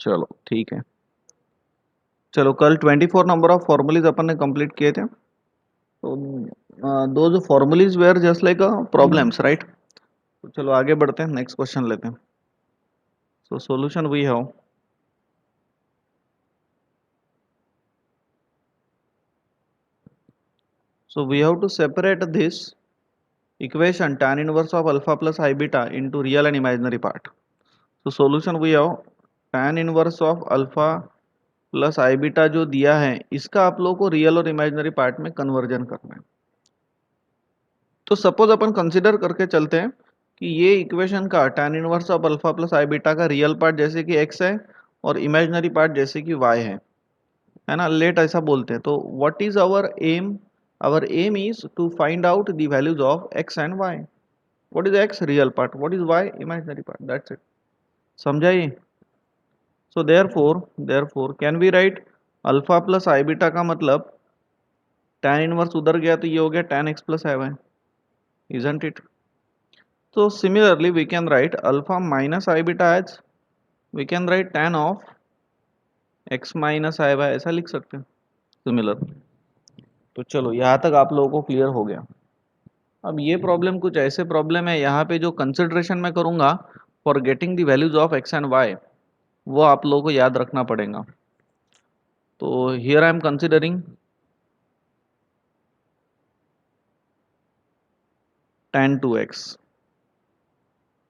चलो ठीक है। चलो कल 24 नंबर ऑफ फॉर्मुलीज अपन ने कंप्लीट किए थे। तो दो जो formulae were just like problems, right. तो चलो आगे बढ़ते हैं, नेक्स्ट क्वेश्चन लेते हैं। So solution we have, so we have to separate this equation tan inverse of alpha plus I beta into real and imaginary part. So solution we have tan inverse of alpha plus I beta जो दिया है इसका आप लोगों को real और imaginary part में conversion करना है। तो सपोज अपन कंसिडर करके चलते हैं कि ये इक्वेशन का tan inverse of alpha plus I beta का रियल पार्ट जैसे कि x है और इमेजिनरी पार्ट जैसे कि y है ना। लेट ऐसा बोलते हैं। तो what is our aim? Our aim is to find out the values of x and y। What is x? Real part. What is y? Imaginary part. That's it. समझा ये? So therefore can we write alpha plus I beta का मतलब tan inverse उधर गया तो ये हो गया tan x plus I y, isn't it? So similarly we can write alpha minus I beta as, we can write tan of x minus I y, ऐसा लिख सकते हैं सिमिलर। तो चलो यहाँ तक आप लोगों को क्लियर हो गया। अब ये प्रॉब्लम कुछ ऐसे प्रॉब्लम है, यहाँ पे जो कंसिडरेशन मैं करूँगा for getting the values of x and y वो आप लोगों को याद रखना पड़ेगा। तो here I am considering tan 2x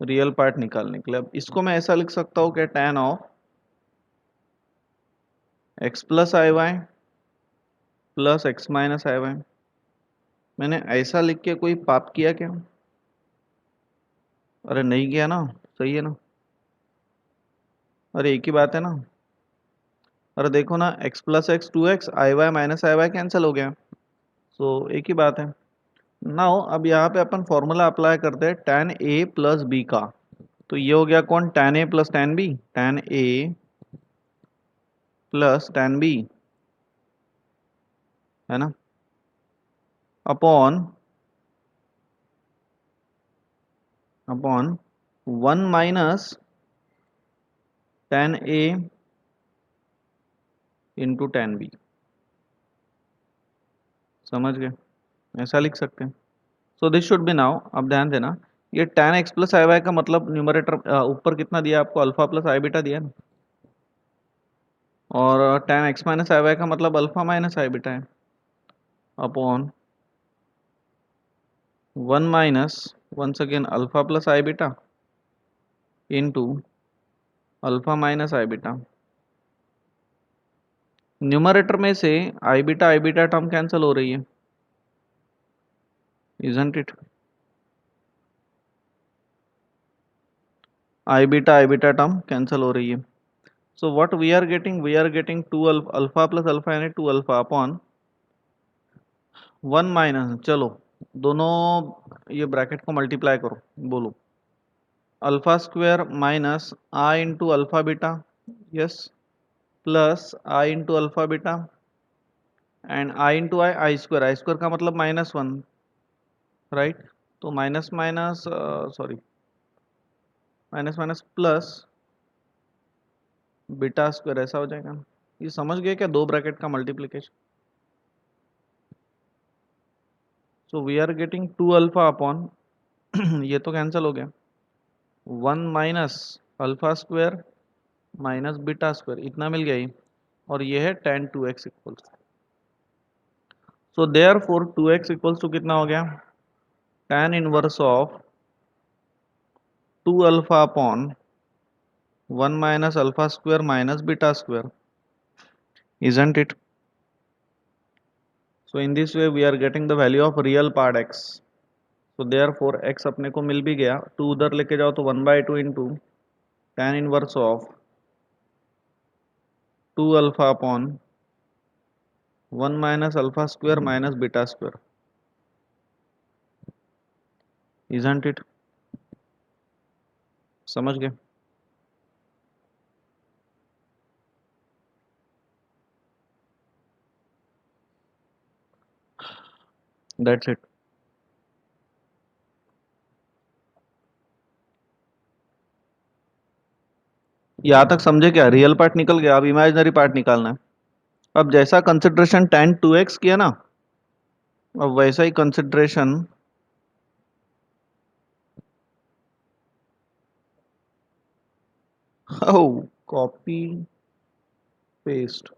real part निकालने के लिए। अब इसको मैं ऐसा लिख सकता हूँ कि tan of x plus I Y plus x minus I y. मैंने ऐसा लिख के कोई पाप किया क्या? अरे नहीं किया ना, सही है ना। अरे एक ही बात है ना। अरे देखो ना, x प्लस एक्स 2x, आई वाई माइनस आई वाई कैंसिल हो गया। सो एक ही बात है। नाउ अब यहाँ पे अपन फॉर्मूला अप्लाई करते हैं tan a प्लस बी का। तो ये हो गया कौन? tan a plus tan b, tan a plus tan b, है ना, upon upon 1 minus tan a into tan b। समझ गए? ऐसा लिख सकते हैं। सो दिस शुड बी नाउ, अब ध्यान देना, ये tan x प्लस आई वाई का मतलब न्यूमरेटर ऊपर कितना दिया आपको? अल्फा प्लस आई बीटा दिया ना। और tan x माइनस आई वाई का मतलब अल्फा माइनस आई बीटा है, upon 1 minus once again alpha plus आई बीटा इंटू अल्फा माइनस आई बीटा। न्यूमरेटर में से आई बीटा टर्म कैंसिल हो रही है, isn't it? I beta term cancel हो रही है। So what we are getting 2 alpha plus alpha यानी 2 अल्फा अपॉन 1 माइनस, चलो दोनों ये ब्रैकेट को मल्टीप्लाई करो, बोलो alpha square minus I into alpha beta, yes, plus I into alpha beta and I into I square का मतलब -1, right. तो minus minus sorry minus minus plus beta square ऐसा हो जाएगा। ये समझ गए क्या? दो ब्रैकेट का multiplication. So we are getting 2 alpha upon ये तो कैंसिल हो गया, 1 minus alpha square minus beta square, इतना मिल गया ही। और ये है tan 2x equals, so there 2x equals to कितना हो गया? tan inverse of 2 alpha upon 1 minus alpha square minus beta square, isn't it? So in this way we are getting the value of real part x. So therefore x अपने को मिल भी गया, 2 उधर लेके जाओ तो 1/2 into tan inverse of 2 alpha upon 1 minus alpha square minus beta square, isn't it? समझ गए? That's it. यहाँ तक समझे क्या? रियल पार्ट निकल गया, अब इमेजिनरी पार्ट निकालना है। अब जैसा कंसिडरेशन tan 2x किया ना, अब वैसा ही कंसिडरेशन कॉपी पेस्ट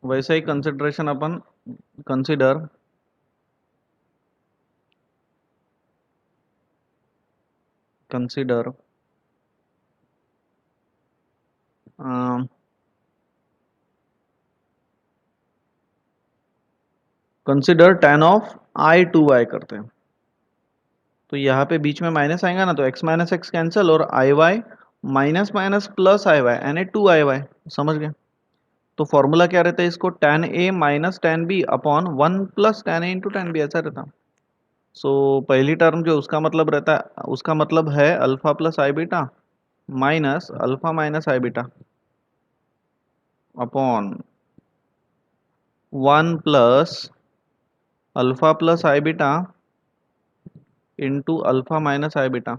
वैसा ही कंसिडरेशन अपन consider consider consider tan of I2y करते हैं। तो यहाँ पे बीच में माइनस आएगा ना, तो x माइनस एक्स कैंसिल और आई वाई माइनस माइनस प्लस आई वाई यानी 2 आई वाई। समझ गए? तो फॉर्मूला क्या रहता है? इसको tan a minus tan b upon 1 plus tan a into tan b ऐसा रहता। सो पहली टर्म जो उसका मतलब रहता है, उसका मतलब है अल्फा प्लस आई बीटा माइनस अल्फा माइनस आई beta upon 1 plus alpha plus आई बीटा इंटू अल्फा माइनस आई बीटा।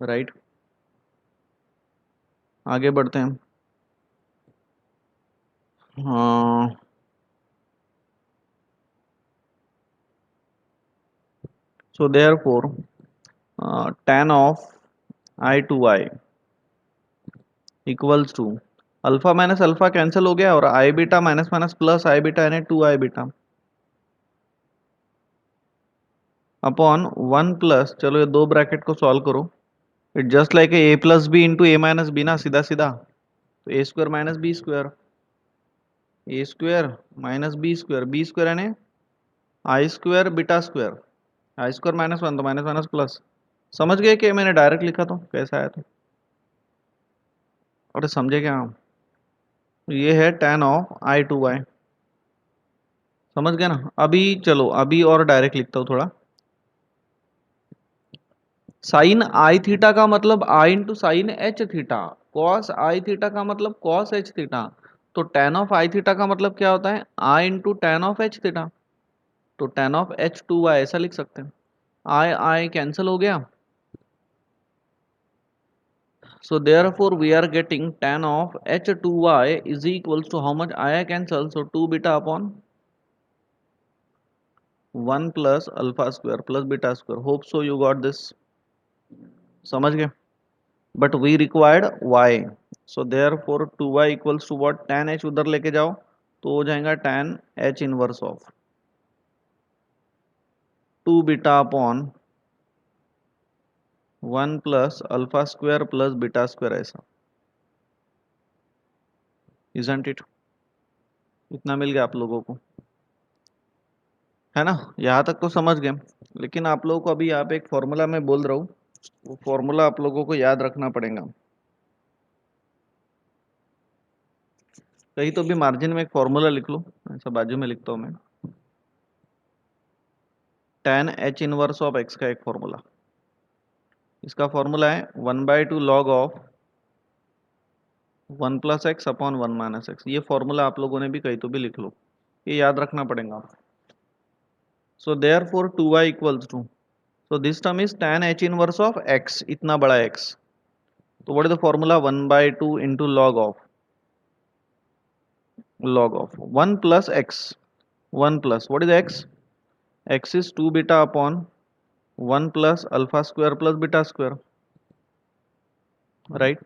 राइट, आगे बढ़ते हैं। हाँ, so therefore tan of I to y equals to alpha minus alpha cancel हो गया और i beta minus minus plus I beta यानी 2 आई beta upon 1 plus, चलो ये दो ब्रैकेट को सॉल्व करो, it just like a plus b into a minus b ना, सीधा सीधा। तो a square minus b square, a square minus b square यानी i square beta square, i square minus one तो माइनस माइनस प्लस। समझ गए कि मैंने डायरेक्ट लिखा तो कैसा आया था? अरे समझे क्या हम? ये है tan of i two y. समझ गए ना? अभी चलो अभी और डायरेक्ट लिखता हूँ थोड़ा। साइन आई थीटा का मतलब I into sine H theta, cos I theta का मतलब कॉस एच थीटा। तो tan ऑफ आई थीटा का मतलब क्या होता है? I into tan of H theta. तो tan of H two Y ऐसा लिख सकते हैं। आई आई कैंसिल हो गया, so therefore we are getting tan of h2y is equals to how much? I cancel, so 2 beta upon 1 plus alpha square plus beta square. Hope so you got this. समझ गए? But we required y, so therefore 2y equals to what? Tan h उधर लेके जाओ तो हो जाएगा tan h inverse of 2 beta upon 1 plus alpha square plus beta square ऐसा। Isn't it? इतना मिल गया आप लोगों को, है ना? यहाँ तक तो समझ गए। लेकिन आप लोगों को अभी यहाँ पे एक फॉर्मूला मैं बोल रहा हूँ, वो फॉर्मूला आप लोगों को याद रखना पड़ेगा। कहीं तो भी मार्जिन में एक फॉर्मूला लिख लो, ऐसा बाजू में लिखता हूँ मैं। tan h inverse of x का एक फॉर्मूला, इसका फॉर्मूला है 1/2 log of 1 plus x upon 1 minus x. ये फॉर्मूला आप लोगों ने भी कहीं तो भी लिख लो, ये याद रखना पड़ेगा। So there 2y equals to, so this term is tan h inverse of x, इतना बड़ा x। तो what is the formula? 1/2 into log of 1 plus x, 1 plus what is x? X is 2 beta upon 1 plus alpha square plus beta square, right?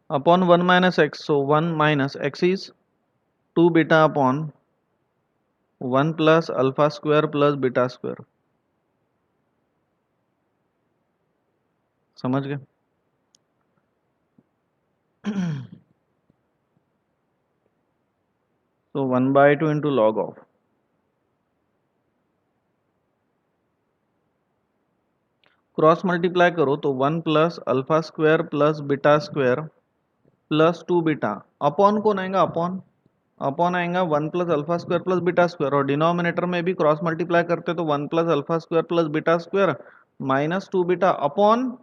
Upon 1 minus x, so 1 minus x is 2 beta upon 1 plus alpha square plus beta square। समझ गए? तो 1/2 into log of, cross multiply करो तो 1 plus alpha square plus beta square plus 2 beta upon कौन आएगा? Upon upon आएगा 1 plus alpha square plus beta square, और denominator में भी क्रॉस मल्टीप्लाई करते तो 1 plus alpha square plus beta square minus 2 beta upon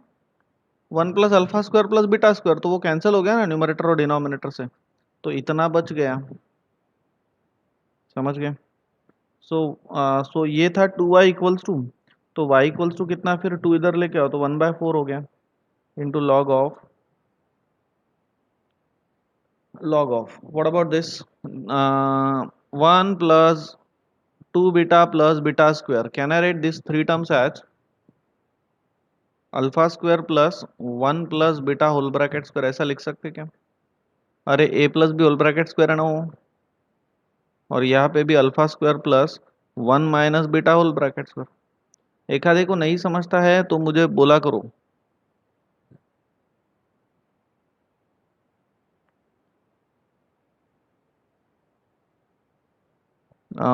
one plus alpha square plus beta square, तो वो कैंसिल हो गया ना न्यूमरेटर और डिनोमिनेटर से, तो इतना बच गया। समझ गए? सो ये था 2y = 2, तो y = कितना, फिर 2 इधर लेके आओ तो 1/4 हो गया, into log of what about this, 1 plus 2 beta plus beta square, can I write these three terms as alpha square plus 1 plus beta whole bracket square, ऐसा लिख सकते क्या? अरे a plus b whole bracket square है ना वो, और यहाँ पे भी alpha square plus 1 minus beta whole bracket square. एक आधे को नहीं समझता है तो मुझे बोला करो।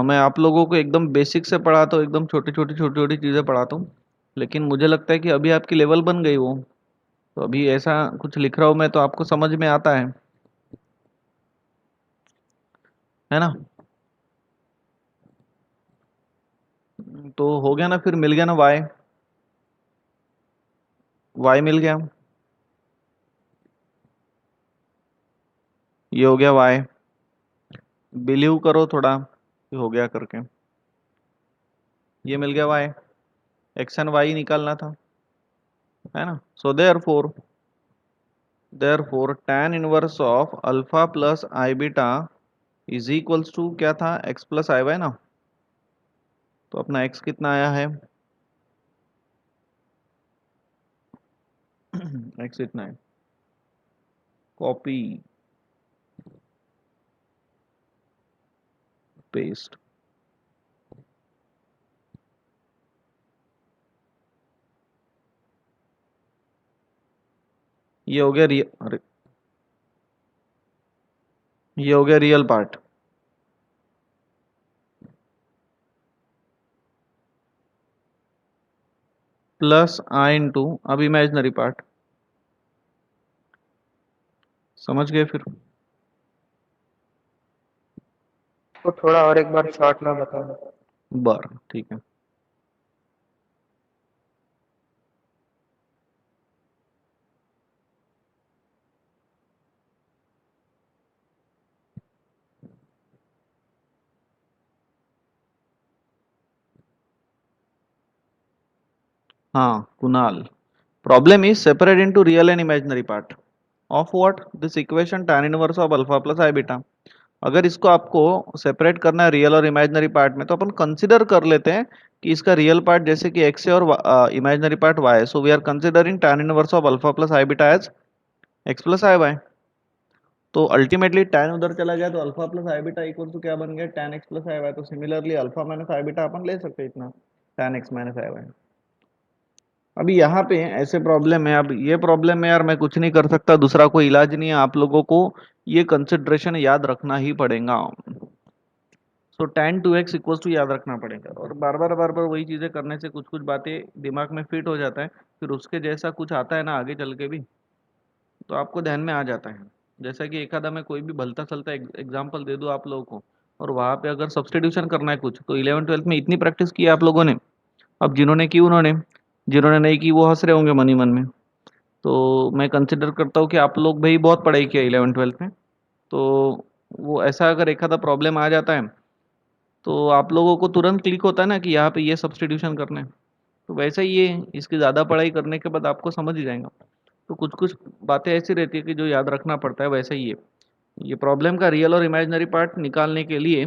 मैं आप लोगों को एकदम बेसिक से पढ़ाता हूँ, एकदम छोटी छोटी चीज़ें पढ़ाता हूँ, लेकिन मुझे लगता है कि अभी आपकी लेवल बन गई वो, तो अभी ऐसा कुछ लिख रहा हूँ मैं तो आपको समझ में आता है ना? तो हो गया ना, फिर मिल गया ना वाई, वाई मिल गया, ये हो गया वाई, बिलीव करो थोड़ा, ये हो गया करके, ये मिल गया वाई, एक्स एंड वाई निकालना था, है ना? So therefore tan inverse of alpha plus I beta is equals to क्या था, एक्स प्लस आई वाई ना, तो अपना एक्स कितना आया है, एक्स इतना है, कॉपी पेस्ट, ये हो गया अरे ये हो गया रियल पार्ट, प्लस आई इंटू अब इमेजिनरी पार्ट, समझ गए फिर? तो थोड़ा और एक बार शॉर्ट में बताओ। बार ठीक है। हाँ Kunal, problem is separate into real and imaginary part of what, this equation tan inverse of alpha plus I beta. अगर इसको आपको सेपरेट करना है रियल और इमेजिनरी पार्ट में, तो अपन कंसिडर कर लेते हैं कि इसका रियल पार्ट जैसे कि x है और इमेजिनरी पार्ट y है, so we are considering tan inverse of alpha plus I beta as x plus I Y. तो अल्टीमेटली tan उधर चला गया तो alpha plus I beta equal to क्या बन गया, tan x प्लस आई वाई। तो सिमिलरली अल्फा माइनस आई beta अपन ले सकते हैं इतना, tan x माइनस आई वाई। अभी यहाँ पे ऐसे प्रॉब्लम है, अब ये प्रॉब्लम में यार मैं कुछ नहीं कर सकता, दूसरा कोई इलाज नहीं है, आप लोगों को ये कंसिडरेशन याद रखना ही पड़ेगा। सो tan 2x इक्वल्स टू याद रखना पड़ेगा, और बार बार वही चीजें करने से कुछ कुछ बातें दिमाग में फिट हो जाता है, फिर उसके जैसा कुछ आता है ना आगे चल के भी, तो आपको ध्यान में आ जाता है। जैसा कि एक आधा मैं कोई भी भलता सलता एग्जाम्पल दे दूं आप लोगों को, और वहां पे अगर सब्सटीट्यूशन करना है कुछ, तो 11th 12th में इतनी प्रैक्टिस की है आप लोगों ने, अब जिन्होंने की उन्होंने, जिन्होंने नहीं की वो हंस रहे होंगे मन ही मन में। तो मैं कंसिडर करता हूँ कि आप लोग भाई बहुत पढ़ाई किया 11th 12th में, तो वो ऐसा अगर एक आधा प्रॉब्लम आ जाता है तो आप लोगों को तुरंत क्लिक होता है ना कि यहाँ पे ये सब्सटीट्यूशन करना है, तो वैसे ही ये इसकी ज़्यादा पढ़ाई करने के बाद आपको समझ ही जाएगा। तो कुछ कुछ बातें ऐसी रहती है कि जो याद रखना पड़ता है, वैसे ही ये प्रॉब्लम का रियल और इमेजिनरी पार्ट निकालने के लिए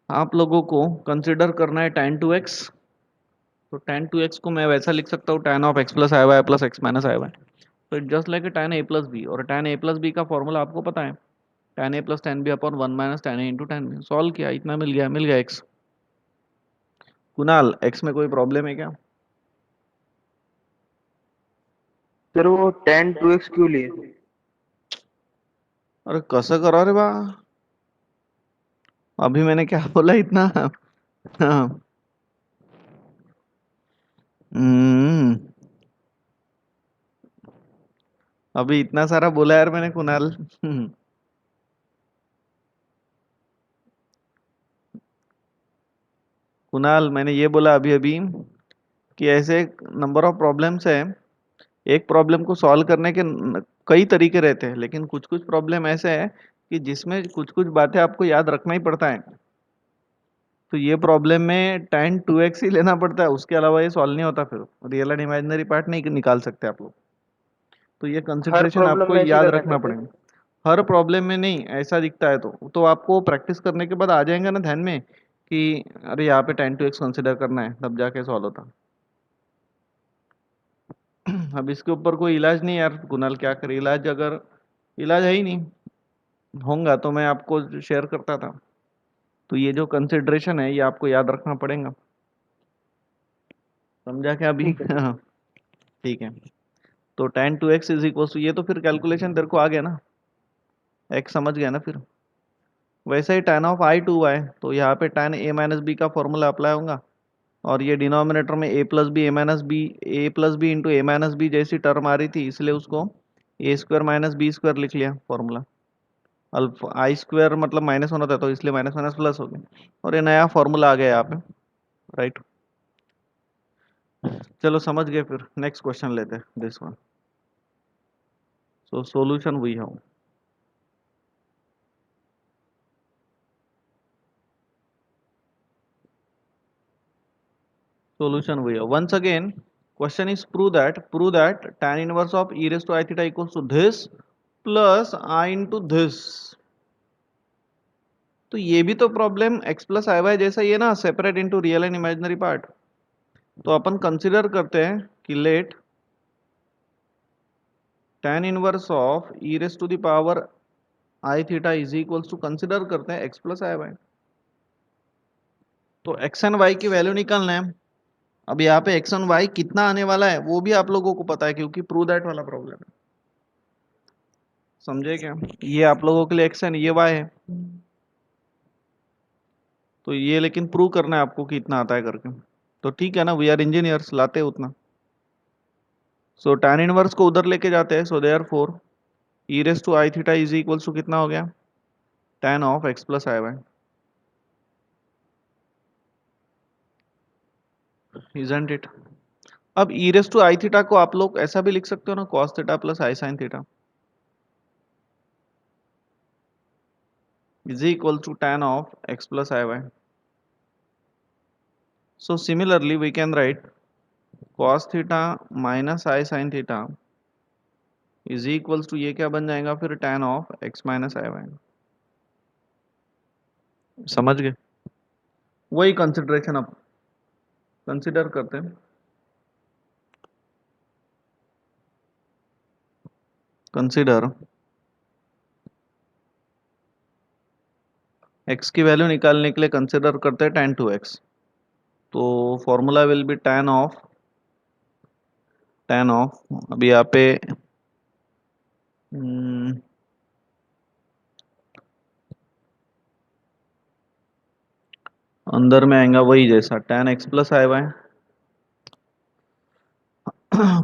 आप लोगों को कंसिडर करना है tan 2x। तो tan 2x को मैं वैसा लिख सकता हूँ, tan of x plus I Y plus x minus I Y. तो it just like tan a plus B, और tan a प्लस बी का फॉर्मूला आपको पता है, tan a plus tan b upon 1 minus tan a into tan b। Solve किया, इतना मिल गया x। कुणाल, x में कोई प्रॉब्लम है क्या? फिर वो tan 2x क्यों लिए? अरे कसं करा रे बा, अभी मैंने क्या बोला इतना? हाँ, हम्म, अभी इतना सारा बोला यार मैंने कुणाल। कुणाल मैंने ये बोला अभी अभी कि ऐसे नंबर ऑफ प्रॉब्लम्स है, एक प्रॉब्लम को सॉल्व करने के कई तरीके रहते हैं, लेकिन कुछ कुछ प्रॉब्लम ऐसे है कि जिसमें कुछ कुछ बातें आपको याद रखना ही पड़ता है। तो ये प्रॉब्लम में tan 2x ही लेना पड़ता है, उसके अलावा ये सॉल्व नहीं होता, फिर रियल एंड इमेजिनरी पार्ट नहीं निकाल सकते आप लोग। तो ये हर कंसिडरेशन प्रॉब्लम आपको में ऐसे याद करना रखना पड़ता है? पड़ेगा। हर प्रॉब्लम में नहीं, ऐसा दिखता है तो आपको प्रैक्टिस करने के बाद आ जाएगा ना ध्यान में कि अरे यहाँ पे tan 2x कंसिडर करना है, तब जाके सॉल्व होता। अब इसके ऊपर कोई इलाज नहीं यार कुणाल, क्या करे इलाज, अगर इलाज है ही नहीं, होगा तो मैं आपको शेयर करता था। तो ये जो कंसिडरेशन है ये आपको याद रखना पड़ेगा, समझा क्या अभी? ठीक है ठीक है। ठीक है। तो tan 2x is equal to, ये तो फिर कैलकुलेशन तेरे को आ गया ना, x समझ गया ना फिर। वैसे ही tan ऑफ I2y, तो यहाँ पे tan a माइनस बी का फॉर्मूला अप्लाई होगा, और ये डिनोमिनेटर में a plus b into a minus b जैसी टर्म आ रही थी, इसलिए उसको a square minus b square लिख लिया फॉर्मूला। अल्फा आई स्क्वायर मतलब माइनस होना था, तो इसलिए माइनस माइनस प्लस हो गया, और ये नया फॉर्मूला आ गया यहाँ पे, राइट। चलो समझ गए, फिर नेक्स्ट क्वेश्चन लेते हैं, this one. So solution we have, solution we have. Once again, question is prove that tan inverse of e raised to I theta equals to this plus I into this। तो ये भी तो problem x plus आई y जैसा ही है ना, separate into real and imaginary part. तो अपन कंसीडर करते हैं कि let tan inverse of e raise to the power i theta is equals to, consider करते हैं x प्लस आई वाई। तो x एंड y की वैल्यू निकालना है। अब यहाँ पे x एंड y कितना आने वाला है वो भी आप लोगों को पता है, क्योंकि प्रूव दैट वाला प्रॉब्लम है, समझे क्या? ये आप लोगों के लिए x है, ये y है। तो ये लेकिन प्रूव करना है आपको कि इतना आता है करके। तो ठीक है ना, वी आर इंजीनियर्स, लाते हैं उतना। सो tan इनवर्स को उधर लेके जाते हैं, so therefore e raise to i theta is equals to कितना हो गया, tan of x plus I y, isn't it? अब e raise to i theta को आप लोग ऐसा भी लिख सकते हो ना, cos theta plus I sine theta is equal to tan of x plus I y. So similarly we can write cos theta minus I sine theta is equals to, ये क्या बन जाएगा फिर, tan of x minus I y. समझ गए? वही consideration अब consider करते हैं। कंसिडर x की वैल्यू निकालने के लिए कंसिडर करते हैं tan 2x। तो formula will be tan of अभी यहाँ पे हम्म, अंदर में आएगा वही जैसा tan x प्लस आई वाई,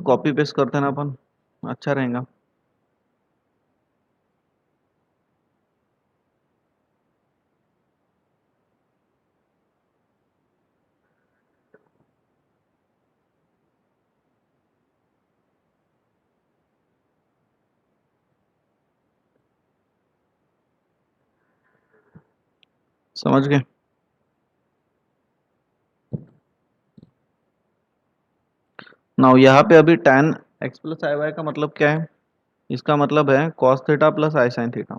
कॉपी पेस्ट करते हैं ना अपन, अच्छा रहेगा। समझ गए? नाउ यहाँ पे अभी tan x प्लस आई वाई का मतलब क्या है, इसका मतलब है cos थीटा प्लस आई sine theta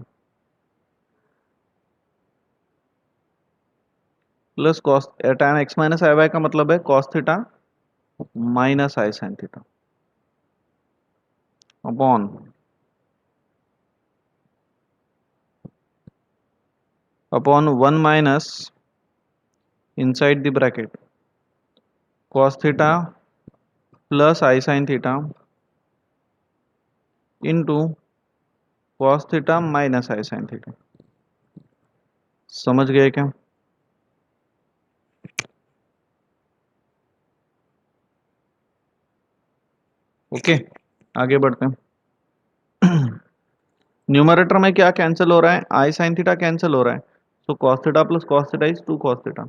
plus cos, tan x minus आई वाई का मतलब है cos theta minus I sine theta upon one minus inside the bracket cos theta plus I sine theta into cos theta minus I sine theta. समझ गए क्या? Okay, आगे बढ़ते हैं। Numerator में क्या कैंसिल हो रहा है, आई साइन थीटा कैंसिल हो रहा है, so cos theta plus cos theta is 2 cos theta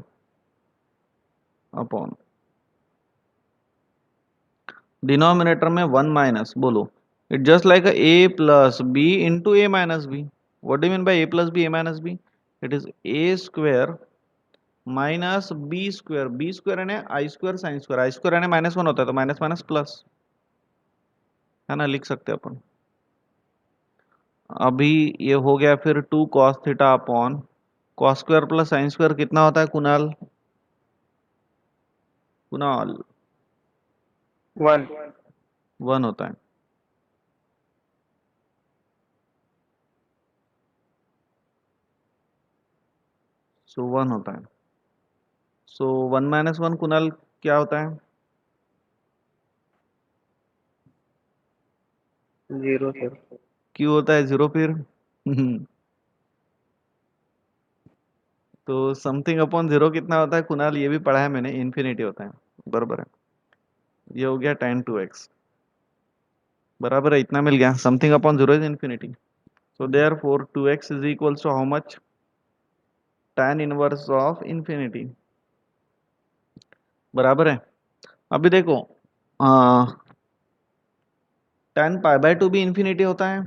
upon denominator में 1 माइनस, बोलो it just like a plus b into a minus b. What do mean by a plus b a minus b? It is a square minus b square यानी i square sine square, i square यानी -1 होता है तो minus minus plus, है ना, लिख सकते हैं अपन. अभी ये हो गया. फिर 2 cos theta upon cos square plus sine square कितना होता है कुणाल? कुणाल 1. 1 होता है. सो 1 होता है. सो 1 माइनस 1 कुणाल क्या होता है? 0 सर. क्यों होता है 0 फिर? तो समथिंग अपॉन 0 कितना होता है कुणाल? ये भी पढ़ा है मैंने, इन्फिनिटी होता है. बराबर है. ये हो गया tan 2x. बराबर है, इतना मिल गया. Something upon 0 is infinity. So therefore 2x is equals to how much? tan inverse of infinity. बराबर है. अभी देखो, tan पाई बाय 2 भी इन्फिनिटी होता है.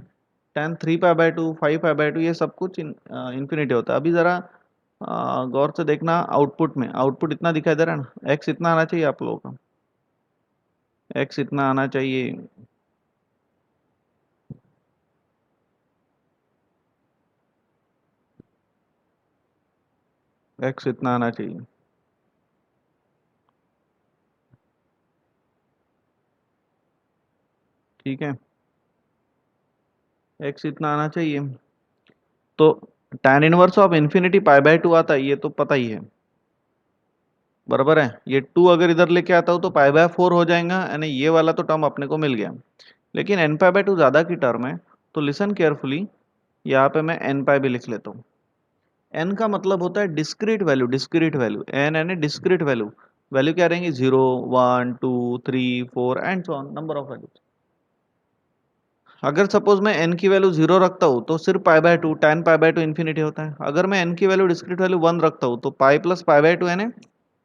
tan 3 pi by 2, 5 pi by 2, ये सब कुछ इन्फिनिटी होता है. अभी जरा गौर से देखना आउटपुट में. आउटपुट इतना दिखाई दे रहा है ना, x इतना आना चाहिए आप लोगों का. x इतना आना चाहिए. x इतना आना चाहिए. ठीक है, x इतना आना चाहिए. तो tan inverse of infinity pi by 2 आता है, ये तो पता ही है. बराबर है. ये 2 अगर इधर लेके आता हूँ तो पाई बाय 4 हो जाएगा, यानी ये वाला तो टर्म अपने को मिल गया. लेकिन n पाई बाय 2 ज्यादा की टर्म है. तो लिसन केयरफुली, यहाँ पे मैं n पाई भी लिख लेता हूँ. n का मतलब होता है discrete value. Discrete value n यानी डिस्क्रीट वैल्यू. वैल्यू क्या रहेंगी? 0, 1, 2, 3, 4 and so on, number of values. अगर सपोज मैं n की वैल्यू 0 रखता हूँ तो सिर्फ पाई by 2, tan pi by 2 infinity होता है. अगर मैं n की वैल्यू डिस्क्रीट वैल्यू 1 रखता हूँ तो पाई प्लस पाई बाय 2 यानी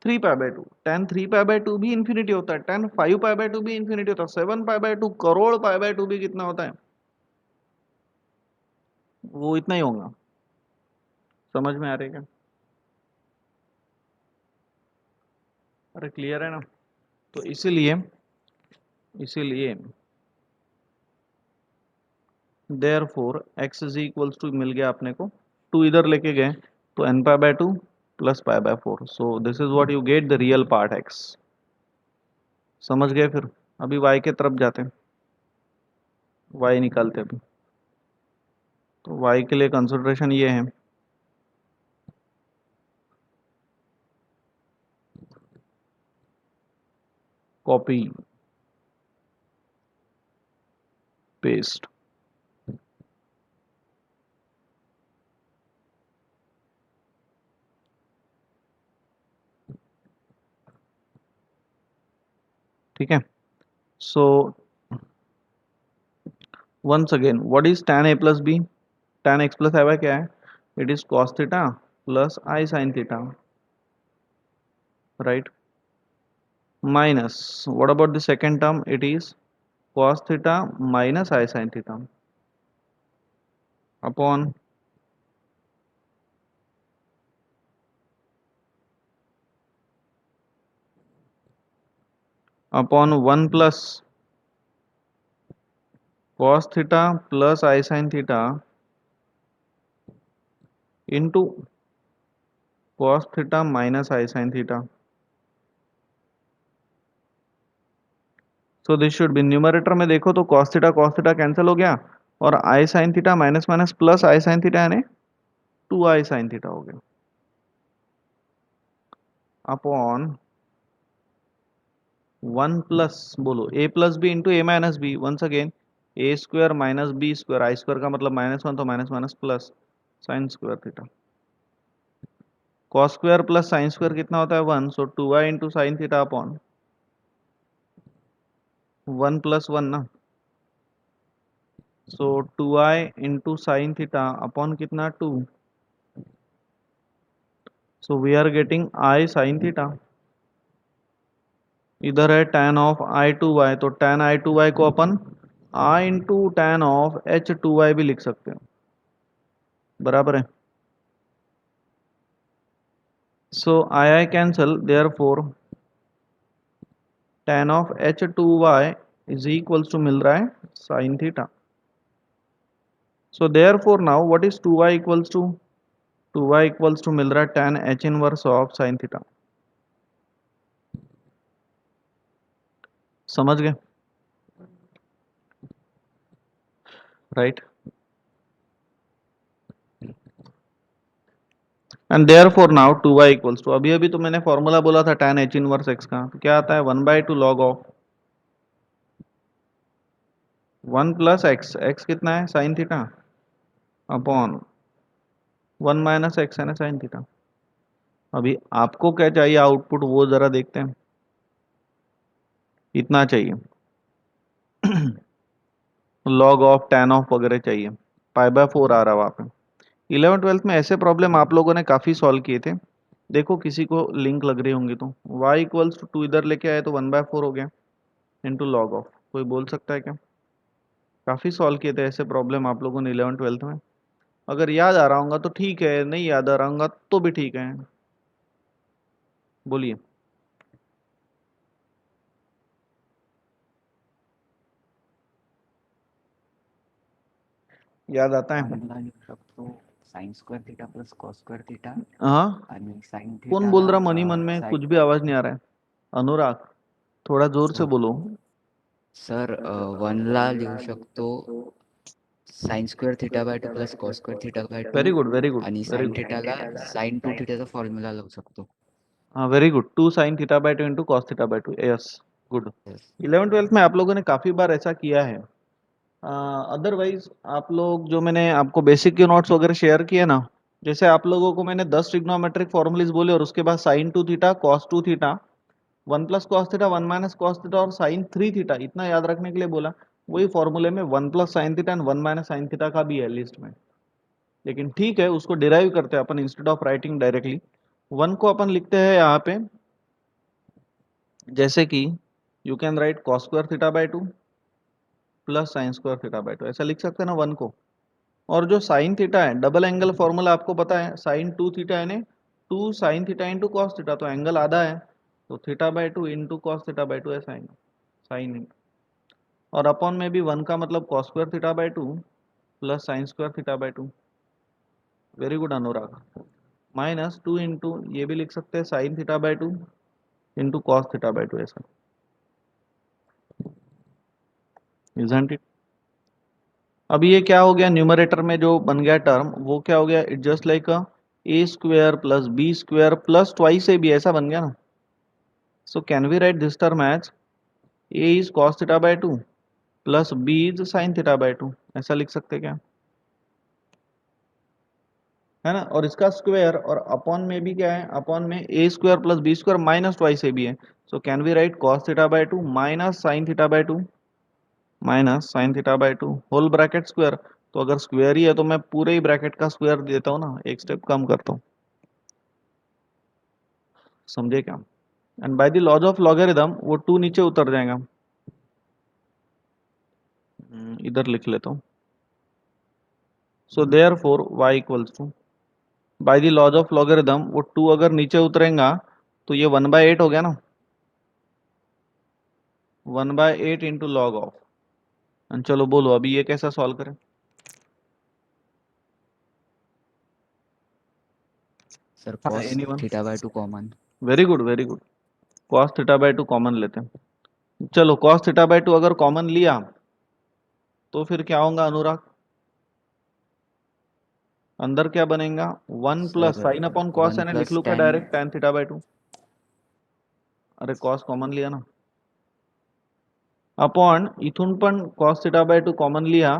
3 पाई बाय 2. tan 3 पाई बाय 2 भी इन्फिनिटी होता है. tan 5 पाई बाय 2 भी इन्फिनिटी होता है. 7 पाई बाय 2, करोड़ पाई बाय 2 भी कितना होता है? वो इतना ही होगा. समझ में आ रहा है क्या? अरे क्लियर है ना? तो इसीलिए इसीलिए therefore x is equals to मिल गया अपने को. 2 इधर लेके गए तो n pi by 2 plus pi by 4. So this is what you get the real part x. समझ गए? फिर अभी y के तरफ जाते हैं. y निकालते हैं अभी. तो y के लिए कंसिडरेशन ये है. Copy paste. ठीक है. So once again, what is tan a plus b? tan x plus y क्या है? It is cos theta plus i sin theta, right. Minus, what about the second term? It is cos theta minus i sin theta upon upon 1 plus cos theta plus i sin theta into cos theta minus i sin theta. So this should be, numerator में देखो तो cos theta cancel हो गया और i sin theta minus minus plus i sin theta यानी 2i sin theta हो गया upon 1 plus, बोलो a plus b into a minus b. Once again a square minus b square, i square का मतलब -1 तो minus minus plus sine square theta. cos square plus sine square कितना होता है? 1. So 2i into sine theta upon 1 plus 1 ना. So 2i into sine theta upon कितना? 2. So we are getting i sine theta. इधर है tan of I2y, तो tan I2y को अपन I into tan of H2y भी लिख सकते हैं, बराबर है। So I cancel, therefore tan of H2y is equals to मिल रहा है sine theta. So therefore now what is 2y equals to, 2y equals to मिल रहा है tan H inverse of sine theta. समझ गए, right. And therefore now 2y equals to, अभी अभी तो मैंने फॉर्मूला बोला था tan H इनवर्स x का, तो क्या आता है 1/2 log of 1 plus x, x कितना है sine theta, upon 1 minus x है ना साइन थीटा। अभी आपको क्या चाहिए आउटपुट, वो जरा देखते हैं। इतना चाहिए लॉग ऑफ टैन ऑफ वगैरह चाहिए, पाई/4 आ रहा है वहाँ पे। 11th-12th में ऐसे प्रॉब्लम आप लोगों ने काफ़ी सॉल्व किए थे, देखो किसी को लिंक लग रही होंगी तो। y इक्वल्स टू 2 इधर लेके आए तो 1/4 हो गया इंटू लॉग ऑफ, कोई बोल सकता है क्या? काफ़ी सॉल्व किए थे ऐसे प्रॉब्लम आप लोगों ने 11th-12th में। अगर याद आ रहा होगा तो ठीक है, नहीं याद आ रहा होगा तो भी ठीक है, बोलिए। याद आता है? फॉर्म्युला लिहू शकतो sine square theta plus cos square theta हाँ, आणि साइन कौन बोल रहा थीटाला मनी मन में, कुछ साइन भी आवाज नहीं आ रहा है। अनुराग, थोड़ा जोर से बोलो। सर वनला लिहू शकतो sine square theta by 2 plus cos square theta by 2 very good, very good, आणि वेरी साइन गुड। थीटाला साइन 2 थीटाचा फॉर्म्युला लावू शकतो. हाँ very good, 2 sine theta by 2 into cos theta by 2, yes good. Yes. 11th-12th में आप लोगों ने काफ़ी बार ऐसा किया है। अदरवाइज आप लोग, जो मैंने आपको बेसिक के नोट्स वगैरह शेयर किए ना, जैसे आप लोगों को मैंने 10 ट्रिग्नोमेट्रिक फॉर्मूलेज बोले और उसके बाद sine 2 theta, cos 2 theta, 1 plus cos theta, 1 minus cos theta और साइन 3 थीटा, इतना याद रखने के लिए बोला। वही फॉर्मूले में 1 plus sine theta and 1 minus sine theta का भी है लिस्ट में, लेकिन ठीक है उसको डिराइव करते हैं अपन इंस्टेड ऑफ राइटिंग डायरेक्टली। 1 को अपन लिखते हैं यहाँ पे, जैसे कि you can write cos square theta by 2 plus sine square theta by 2, ऐसा लिख सकते हैं ना 1 को। और जो साइन थीटा है, डबल एंगल फॉर्मूला आपको पता है, साइन 2 थीटा यानी 2 sine theta into cos theta, तो एंगल आधा है, तो theta by 2 into cos theta by 2 है साइन, साइन। और अपॉन में भी 1 का मतलब cos square theta by 2 plus sine square theta by 2, very good Anurag. Minus 2 into ये भी लिख सकते हैं sign theta by 2 into cos theta by 2, ऐसा, इजंट इट। अभी ये क्या हो गया, न्यूमरेटर में जो बन गया टर्म वो क्या हो गया, it just like a square plus b square plus twice A b, ऐसा बन गया ना। So can we write this term as a is cos theta by 2 plus b is sine theta by 2, ऐसा लिख सकते क्या, है ना। और इसका स्क्वायर, और अपॉन में भी क्या है, अपॉन में A square plus B square minus twice A B है। So can we write cos theta by 2 minus sine theta by 2 minus sine theta by 2 whole bracket square. तो अगर स्क्वायर ही है तो मैं पूरे ही ब्रैकेट का स्क्वायर देता हूँ ना, एक स्टेप कम करता हूँ, समझे क्या। And by the laws of logarithm वो 2 नीचे उतर जाएगा। इधर लिख लेता हूँ। So therefore y equals to, by the laws of logarithm वो 2 अगर नीचे उतरेगा तो ये 1/8 हो गया ना, 1/8 इंटू लॉग ऑफ। चलो बोलो अभी ये कैसा सॉल्व करें। सर हाँ cos anyone, theta by 2 common. Very good very good. Cos theta by 2 common लेते हैं। चलो कॉस थीटा बाय 2 अगर कॉमन लिया तो फिर क्या होगा अनुराग, अंदर क्या बनेगा, 1 plus sir sine upon cos 1 है ना, लिख प्लस लूँ क्या ten. Direct tan theta by 2, अरे कॉस कॉमन लिया ना, अपॉन इथून पण कॉस थीटा बाय 2 कॉमन लिया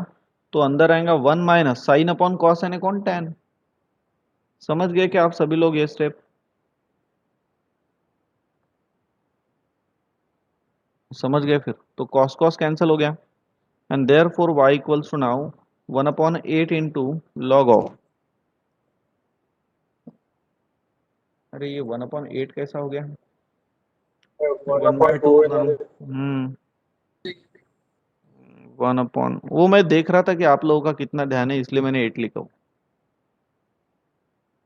तो अंदर आएगा 1 माइनस साइन अपॉन कॉस है ना कौन tan। समझ गए क्या आप सभी लोग ये स्टेप, समझ गए फिर। तो कॉस कॉस कैंसिल हो गया and therefore y equals to now 1/8 into log of, अरे ये 1/8 कैसा हो गया, वन बाय टू बना लो। 1 अपॉन, वो मैं देख रहा था कि आप लोगों का कितना ध्यान है, इसलिए मैंने 8 लिखा।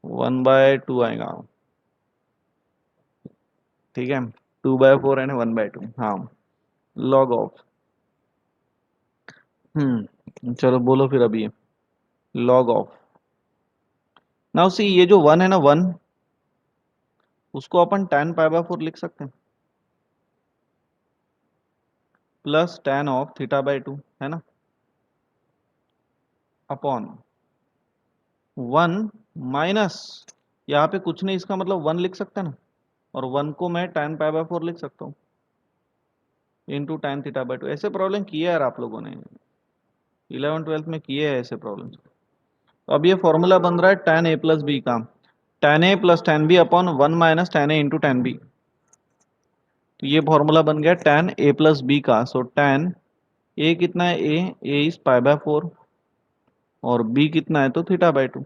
1/2 आएगा। ठीक है, 2/4 एंड 1/2, हाँ। लॉग ऑफ, चलो बोलो फिर अभी। लॉग ऑफ, नाउ सी, ये जो 1 है ना, 1, उसको अपन tan π/4 लिख सकते हैं, प्लस tan of θ/2, है ना, अपॉन 1 माइनस, यहाँ पे कुछ नहीं, इसका मतलब 1 लिख सकते हैं ना, और 1 को मैं tan π/4 लिख सकता हूँ, इंटू tan θ/2। ऐसे प्रॉब्लम किए यार आप लोगों ने, 11th 12th में किए हैं ऐसे प्रॉब्लम। तो अब ये फॉर्मूला बन रहा है tan a प्लस बी का, tan a plus tan b upon 1 minus tan a into tan b। तो ये फॉर्मूला बन गया tan a प्लस बी का। सो tan a कितना है, a इज π/4, और b कितना है तो θ/2।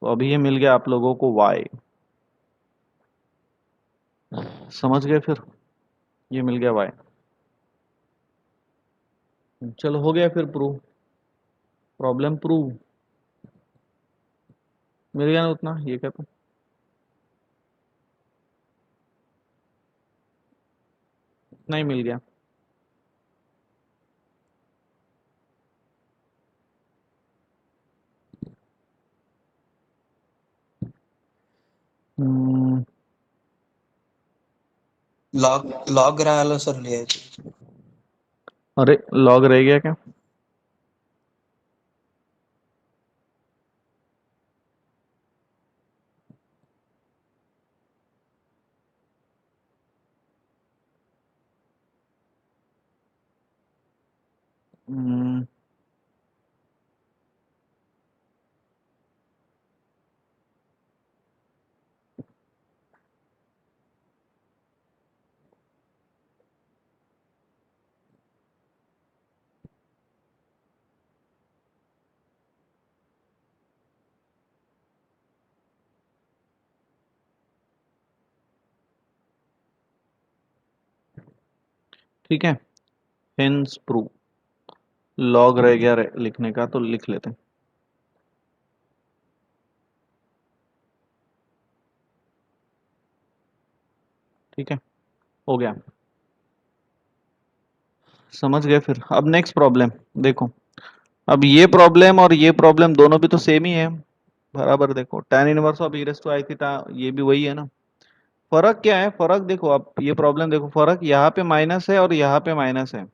तो अभी ये मिल गया आप लोगों को y। समझ गए फिर, ये मिल गया y। चलो हो गया फिर प्रूव, प्रॉब्लम प्रूव, मिल गया ना उतना, ये क्या, तो नहीं मिल गया। हम्म, लॉग लॉग राहिलो सर लिहायचं. अरे लॉग रह गया क्या? हम्म, ठीक है, हेंस प्रूव, लॉग रह गया लिखने का, तो लिख लेते हैं। ठीक है, हो गया, समझ गए फिर। अब नेक्स्ट प्रॉब्लम देखो, अब ये प्रॉब्लम और ये प्रॉब्लम दोनों भी तो सेम ही है, बराबर। देखो tan inverse of e raise to i theta, ये भी वही है ना। फर्क क्या है, फर्क देखो, अब ये प्रॉब्लम देखो, फर्क यहाँ पे माइनस है और यहाँ पे माइनस है,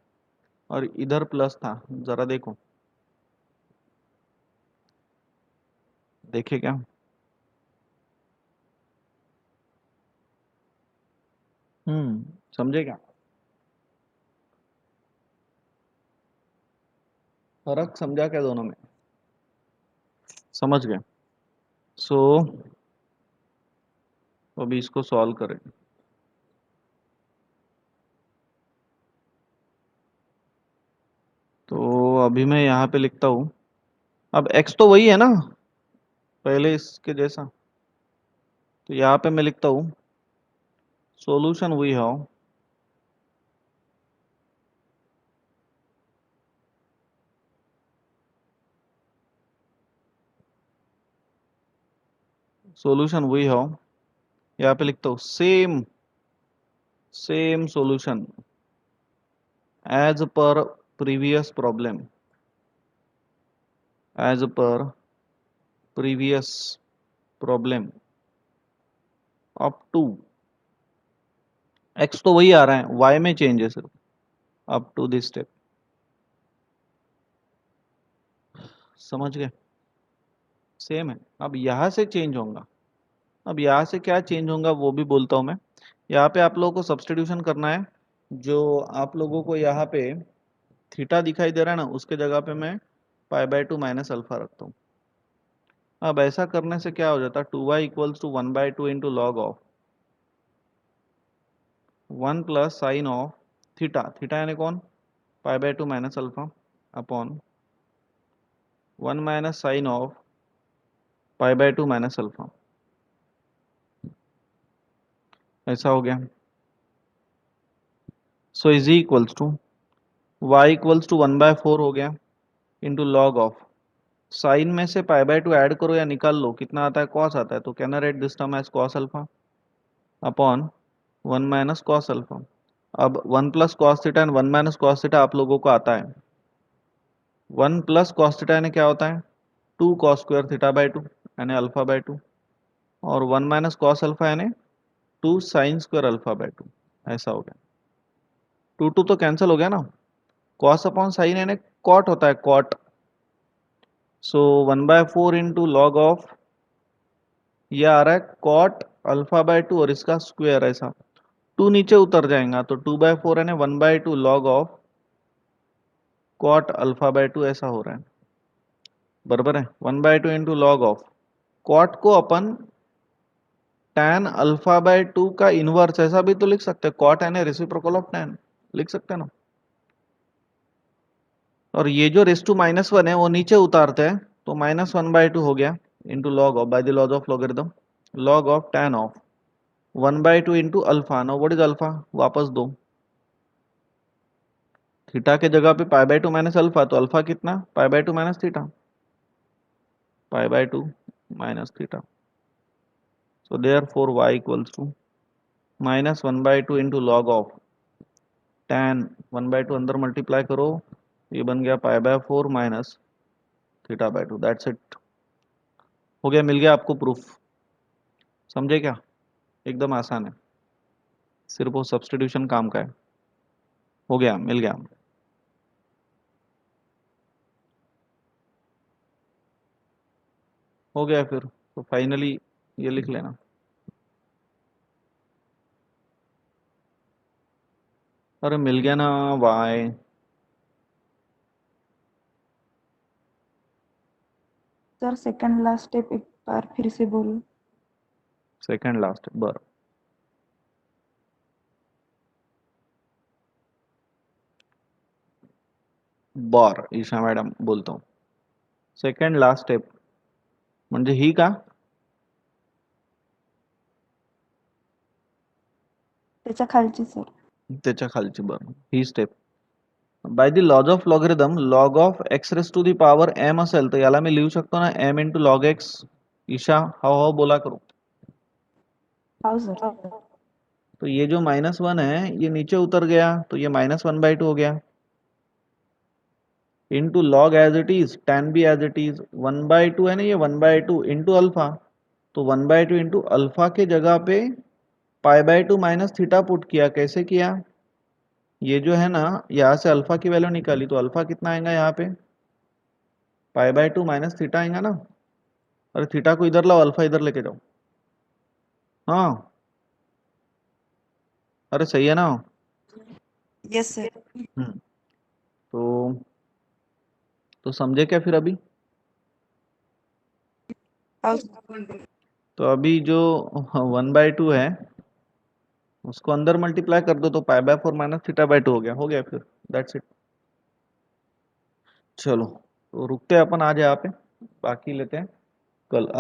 और इधर प्लस था। जरा देखो, देखे क्या? समझे क्या? फर्क समझा क्या दोनों में? समझ गए। सो अभी इसको सॉल्व करें। तो अभी मैं यहाँ पे लिखता हूँ, अब x तो वही है ना, पहले इसके जैसा। तो यहाँ पे मैं लिखता हूँ solution we have, solution we have, यहाँ पे लिखता हूँ same same solution as per previous problem, as per previous problem up to, x तो वही आ रहा है, y में चेंज है सिर्फ, अप टू दिस स्टेप। समझ गए, सेम है। अब यहाँ से चेंज होगा, अब यहाँ से क्या चेंज होगा वो भी बोलता हूँ मैं। यहाँ पे आप लोगों को सब्स्टिट्यूशन करना है, जो आप लोगों को यहाँ पे थीटा दिखाई दे रहा है ना, उसके जगह पे मैं π/2 माइनस अल्फा रखता हूँ। अब ऐसा करने से क्या हो जाता है, 2y equals to 1/2 into log of 1 plus sine of theta, theta यानी कौन, π/2 minus alpha upon 1 minus sine of π/2 minus alpha. ऐसा हो गया। So is equals to y equals to 1/4 हो गया इंटू लॉग ऑफ साइन में से पाई बाय 2 ऐड करो या निकाल लो, कितना आता है, कॉस आता है, तो can write this term as cos alpha upon 1 minus cos alpha. अब 1 plus cos theta and 1 minus cos theta आप लोगों को आता है। 1 प्लस कॉस थीटा यानी क्या होता है, 2 कॉस स्क्वायर थीटा बाय 2 यानी अल्फा बाय 2, और 1 माइनस कॉस अल्फा यानी 2 साइन स्क्वायर अल्फा बाय 2। ऐसा हो गया, 2 तो कैंसिल हो गया ना, कॉस अपॉन साइन यानी कॉट होता है, cot. So 1/4 into log of, ये आ रहा है कॉट अल्फा बाय 2 और इसका स्क्वायर, ऐसा 2 नीचे उतर जाएगा तो 2/4 यानी 1/2 log of cot alpha by 2 ऐसा हो रहा है, बराबर है। 1/2 इंटू लॉग ऑफ कॉट को अपन tan अल्फा बाय 2 का इनवर्स ऐसा भी तो लिख सकते हैं, कॉट यानी रेसिप्रोकल ऑफ tan लिख सकते हैं ना। और ये जो रेस टू -1 है वो नीचे उतारते हैं तो -1/2 हो गया into log of by the laws of logarithm log of tan of 1/2 into alpha. Now what is alpha, वापस दो, थीटा के जगह पे पाई बाय 2 माइनस अल्फा, तो अल्फा कितना, pi by 2 minus theta, pi by 2 minus theta. So therefore y equals to -1/2 into log of tan 1/2 अंदर multiply करो, ये बन गया pi by 4 minus theta by 2। That's it, हो गया, मिल गया आपको प्रूफ। समझे क्या, एकदम आसान है, सिर्फ वो सब्स्टिट्यूशन काम का है। हो गया, मिल गया। हो गया फिर तो फाइनली ये लिख लेना, अरे मिल गया ना y। Sir second last step एक बार फिर से बोलो। सेकंड लास्ट बर, बर ईशा मॅडम बोलतो, सेकंड लास्ट स्टेप म्हणजे ही का, त्याच्या खालची सर। त्याच्या खालची, बर ही step. By the laws of logarithm log of X raise to the power m असेल तर याला मी लिहू शकतो ना m into log X. Isha हाव बोला करो। हाउ सर। तो ये जो -1 है ये नीचे उतर गया तो ये -1/2 हो गया into log as it is, tan भी एज इट इज 1/2 है ना, ये 1/2 इंटू अल्फा, तो 1/2 इंटू अल्फा के जगह पे pi by 2 minus theta put किया। कैसे किया, ये जो है ना यहाँ से अल्फा की वैल्यू निकाली तो अल्फा कितना आएगा यहाँ पे, पाई बाय 2 माइनस थीटा आएगा ना। अरे थीटा को इधर लाओ, अल्फा इधर लेके जाओ, हाँ अरे सही है ना। Yes sir. तो समझे क्या फिर अभी, हाउ तो अभी जो 1/2 है उसको अंदर मल्टीप्लाई कर दो तो पाई बाय 4 माइनस थीटा बाय 2 हो गया, हो गया फिर, दैट्स इट। चलो तो रुकते हैं अपन आज यहाँ पे, बाकी लेते हैं कल।